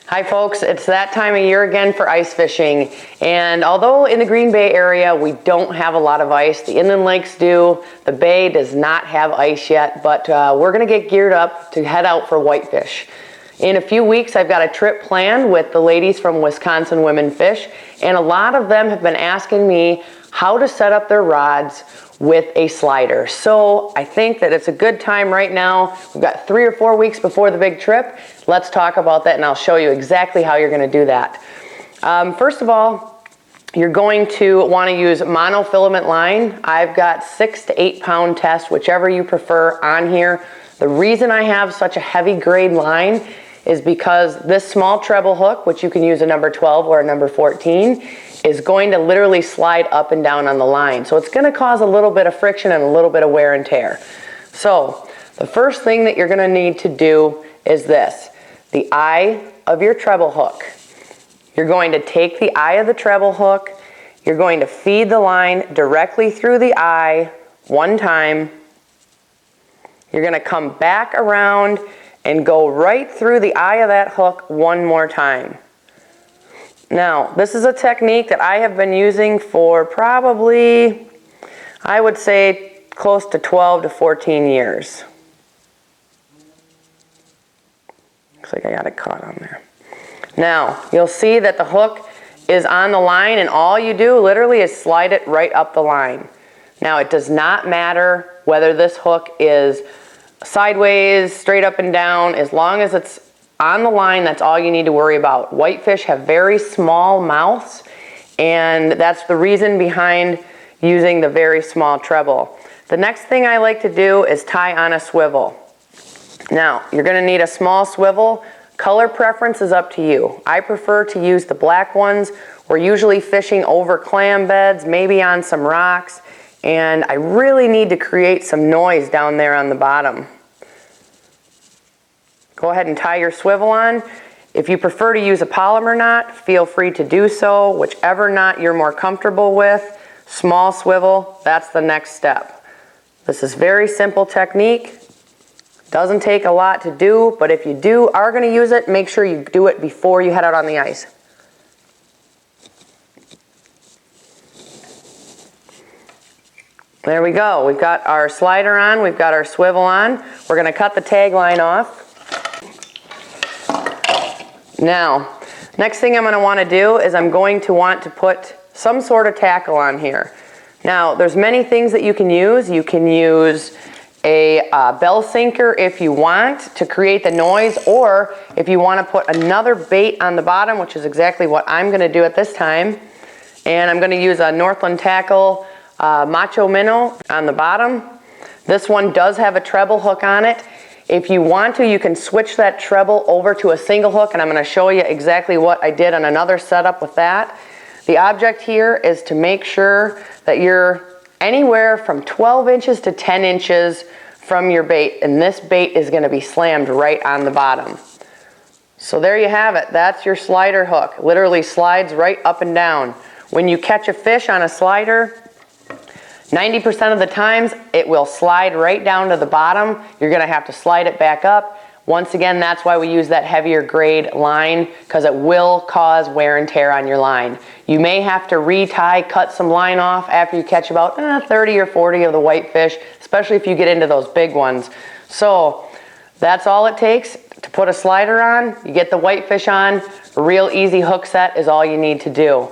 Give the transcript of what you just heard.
Hi folks, it's that time of year again for ice fishing, and although in the Green Bay area we don't have a lot of ice, the inland lakes do. The bay does not have ice yet, but we're going to get geared up to head out for whitefish. In a few weeks I've got a trip planned with the ladies from Wisconsin Women Fish, and a lot of them have been asking me how to set up their rods with a slider. So I think that it's a good time right now. We've got 3 or 4 weeks before the big trip. Let's talk about that and I'll show you exactly how you're going to do that. First of all, you're going to want to use monofilament line. I've got 6 to 8 pound test, whichever you prefer, on here. The reason I have such a heavy grade line is because this small treble hook, which you can use a number 12 or a number 14, is going to literally slide up and down on the line. So it's going to cause a little bit of friction and a little bit of wear and tear. So the first thing that you're going to need to do is this, the eye of your treble hook. You're going to take the eye of the treble hook, you're going to feed the line directly through the eye one time. You're going to come back around and go right through the eye of that hook one more time. Now, this is a technique that I have been using for probably, I would say, close to 12 to 14 years. Looks like I got it caught on there. Now, you'll see that the hook is on the line, and all you do literally is slide it right up the line. Now, it does not matter whether this hook is sideways, straight up and down, as long as it's on the line, that's all you need to worry about. Whitefish have very small mouths, and that's the reason behind using the very small treble. The next thing I like to do is tie on a swivel. Now, you're going to need a small swivel. Color preference is up to you. I prefer to use the black ones. We're usually fishing over clam beds, maybe on some rocks, and I really need to create some noise down there on the bottom. Go ahead and tie your swivel on. If you prefer to use a polymer knot, feel free to do so. Whichever knot you're more comfortable with. Small swivel, that's the next step. This is very simple technique. Doesn't take a lot to do, but if you are going to use it, make sure you do it before you head out on the ice. There we go. We've got our slider on, we've got our swivel on. We're going to cut the tag line off. Now, next thing I'm going to want to do is I'm going to want to put some sort of tackle on here. Now, there's many things that you can use. You can use a bell sinker if you want to create the noise, or if you want to put another bait on the bottom, which is exactly what I'm going to do at this time. And I'm going to use a Northland Tackle Macho Minnow on the bottom. This one does have a treble hook on it. If you want to, you can switch that treble over to a single hook, and I'm going to show you exactly what I did on another setup with that. The object here is to make sure that you're anywhere from 12 inches to 10 inches from your bait, and this bait is going to be slammed right on the bottom. So there you have it. That's your slider hook. Literally slides right up and down. When you catch a fish on a slider, 90% of the times it will slide right down to the bottom. You're going to have to slide it back up. Once again, that's why we use that heavier grade line, because it will cause wear and tear on your line. You may have to retie, cut some line off after you catch about 30 or 40 of the whitefish, especially if you get into those big ones. So that's all it takes to put a slider on. You get the whitefish on. A real easy hook set is all you need to do.